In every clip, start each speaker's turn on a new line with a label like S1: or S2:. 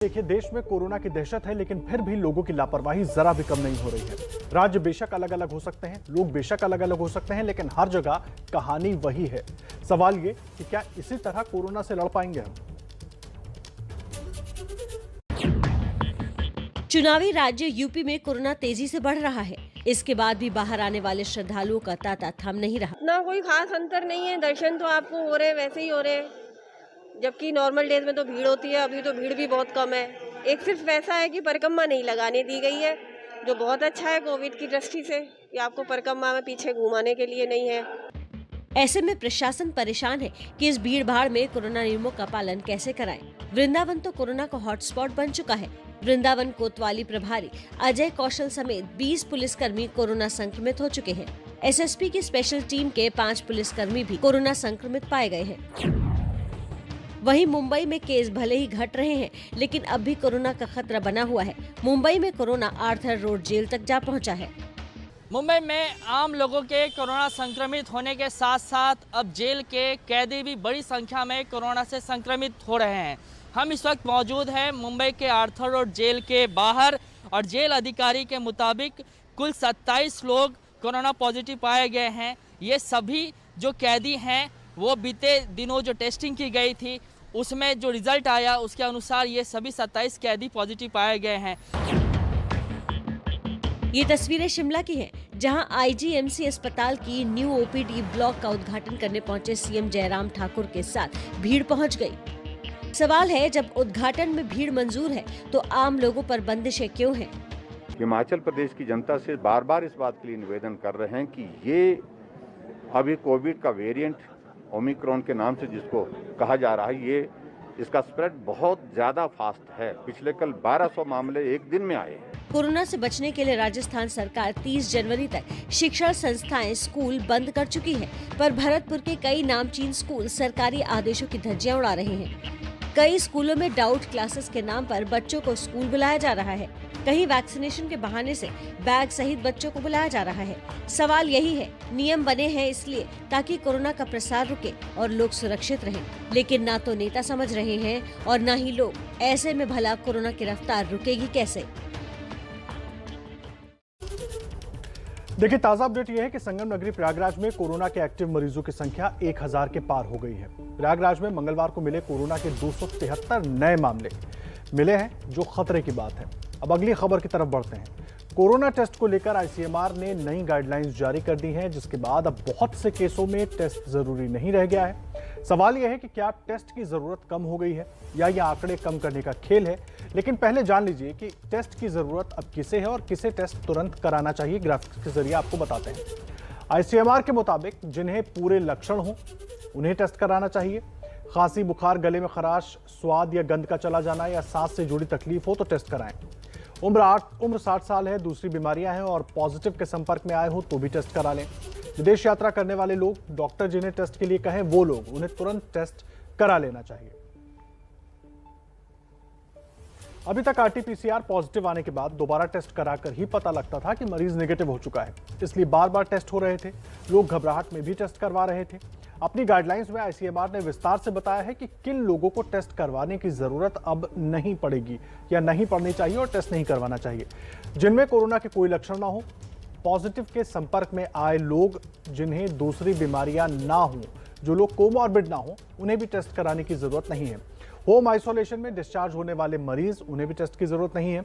S1: देखिए, देश में कोरोना की दहशत है, लेकिन फिर भी लोगों की लापरवाही जरा भी कम नहीं हो रही है। राज्य बेशक अलग अलग हो सकते हैं, लोग बेशक अलग अलग हो सकते हैं, लेकिन हर जगह कहानी वही है। सवाल ये कि क्या इसी तरह कोरोना से लड़ पाएंगे हम?
S2: चुनावी राज्य यूपी में कोरोना तेजी से बढ़ रहा है। इसके बाद भी बाहर आने वाले श्रद्धालुओं का तांता थम नहीं रहा।
S3: ना कोई खास अंतर नहीं है, दर्शन तो आपको हो रहे वैसे ही हो रहे हैं, जबकि नॉर्मल डेज में तो भीड़ होती है। अभी तो भीड़ भी बहुत कम है। एक सिर्फ ऐसा है कि परिक्रमा नहीं लगाने दी गई है, जो बहुत अच्छा है कोविड की दृष्टि से, कि आपको परिक्रमा में पीछे घुमाने के लिए नहीं है।
S2: ऐसे में प्रशासन परेशान है कि इस भीड़ भाड़ में कोरोना नियमों का पालन कैसे कराएं। वृंदावन तो कोरोना का हॉटस्पॉट बन चुका है। वृंदावन कोतवाली प्रभारी अजय कौशल समेत 20 पुलिसकर्मी कोरोना संक्रमित हो चुके हैं। एसएसपी की स्पेशल टीम के 5 पुलिसकर्मी भी कोरोना संक्रमित पाए गए हैं। वहीं मुंबई में केस भले ही घट रहे हैं, लेकिन अब भी कोरोना का खतरा बना हुआ है। मुंबई में कोरोना आर्थर रोड जेल तक जा पहुंचा है।
S4: मुंबई में आम लोगों के कोरोना संक्रमित होने के साथ साथ अब जेल के कैदी भी बड़ी संख्या में कोरोना से संक्रमित हो रहे हैं। हम इस वक्त मौजूद हैं मुंबई के आर्थर रोड जेल के बाहर और जेल अधिकारी के मुताबिक कुल 27 लोग कोरोना पॉजिटिव पाए गए हैं। ये सभी जो कैदी हैं वो बीते दिनों जो टेस्टिंग की गई थी उसमें जो रिजल्ट आया उसके अनुसार ये सभी 27 कैदी पॉजिटिव पाए गए हैं।
S2: ये तस्वीरें शिमला की हैं, जहां आईजीएमसी अस्पताल की न्यू ओपीडी ब्लॉक का उद्घाटन करने पहुंचे सीएम जयराम ठाकुर के साथ भीड़ पहुंच गई। सवाल है, जब उद्घाटन में भीड़ मंजूर है तो आम लोगों पर बंदिशें क्यों हैं?
S5: हिमाचल प्रदेश की जनता से बार बार इस बात के लिए निवेदन कर रहे हैं कि ये अभी कोविड का वेरिएंट ओमिक्रॉन के नाम से जिसको कहा जा रहा है, ये इसका स्प्रेड बहुत ज्यादा फास्ट है। पिछले कल 1200 मामले एक दिन में आए हैं।
S2: कोरोना से बचने के लिए राजस्थान सरकार 30 जनवरी तक शिक्षण संस्थाएं, स्कूल बंद कर चुकी है, पर भरतपुर के कई नामचीन स्कूल सरकारी आदेशों की धज्जियां उड़ा रहे हैं। कई स्कूलों में डाउट क्लासेस के नाम पर बच्चों को स्कूल बुलाया जा रहा है। कहीं वैक्सीनेशन के बहाने से बैग सहित बच्चों को बुलाया जा रहा है। सवाल यही है, नियम बने हैं इसलिए ताकि कोरोना का प्रसार रुके और लोग सुरक्षित रहें, लेकिन ना तो नेता समझ रहे हैं और ना ही लोग। ऐसे में भला कोरोना की रफ्तार रुकेगी कैसे?
S1: देखिए, ताजा अपडेट यह है कि संगम नगरी प्रयागराज में कोरोना के एक्टिव मरीजों की संख्या 1000 के पार हो गई है। प्रयागराज में मंगलवार को मिले कोरोना के 273 नए मामले मिले हैं, जो खतरे की बात है। अब अगली खबर की तरफ बढ़ते हैं। कोरोना टेस्ट को लेकर आईसीएमआर ने नई गाइडलाइंस जारी कर दी हैं, जिसके बाद अब बहुत से केसों में टेस्ट जरूरी नहीं रह गया है। सवाल यह है कि क्या टेस्ट की जरूरत कम हो गई है या ये आंकड़े कम करने का खेल है। लेकिन पहले जान लीजिए कि टेस्ट की जरूरत अब किसे है और किसे टेस्ट तुरंत कराना चाहिए। ग्राफिक्स के जरिए आपको बताते हैं। आईसीएमआर के मुताबिक जिन्हें पूरे लक्षण हो उन्हें टेस्ट कराना चाहिए। खांसी, बुखार, गले में खराश, स्वाद या गंध का चला जाना या सांस से जुड़ी तकलीफ हो तो टेस्ट कराएं। उम्र 60 साल है, दूसरी बीमारियां हैं और पॉजिटिव के संपर्क में आए हो तो भी टेस्ट करा लें। विदेश यात्रा करने वाले लोग, डॉक्टर जिन्हें टेस्ट के लिए कहें वो लोग, उन्हें तुरंत टेस्ट करा लेना चाहिए। अभी तक आरटीपीसीआर पॉजिटिव आने के बाद दोबारा टेस्ट कराकर ही पता लगता था कि मरीज नेगेटिव हो चुका है, इसलिए बार बार टेस्ट हो रहे थे। लोग घबराहट में भी टेस्ट करवा रहे थे। अपनी गाइडलाइंस में आईसीएमआर ने विस्तार से बताया है कि किन लोगों को टेस्ट करवाने की जरूरत अब नहीं पड़ेगी या नहीं पड़नी चाहिए और टेस्ट नहीं करवाना चाहिए। जिनमें कोरोना के कोई लक्षण ना हो, पॉजिटिव के संपर्क में आए लोग, जिन्हें दूसरी बीमारियां ना हो, जो लोग कोमॉर्बिड ना हो, उन्हें भी टेस्ट कराने की जरूरत नहीं है। होम आइसोलेशन में डिस्चार्ज होने वाले मरीज, उन्हें भी टेस्ट की जरूरत नहीं है।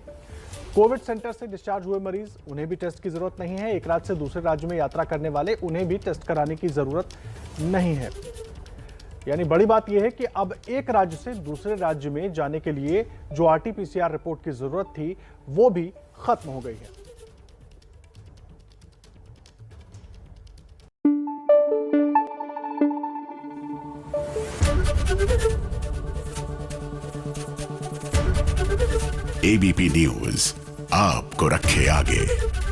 S1: कोविड सेंटर से डिस्चार्ज हुए मरीज, उन्हें भी टेस्ट की जरूरत नहीं है। एक राज्य से दूसरे राज्य में यात्रा करने वाले, उन्हें भी टेस्ट कराने की जरूरत नहीं है। यानी बड़ी बात यह है कि अब एक राज्य से दूसरे राज्य में जाने के लिए जो आरटीपीसीआर रिपोर्ट की जरूरत थी वो भी खत्म हो गई है।
S6: एबीपी न्यूज आपको रखे आगे।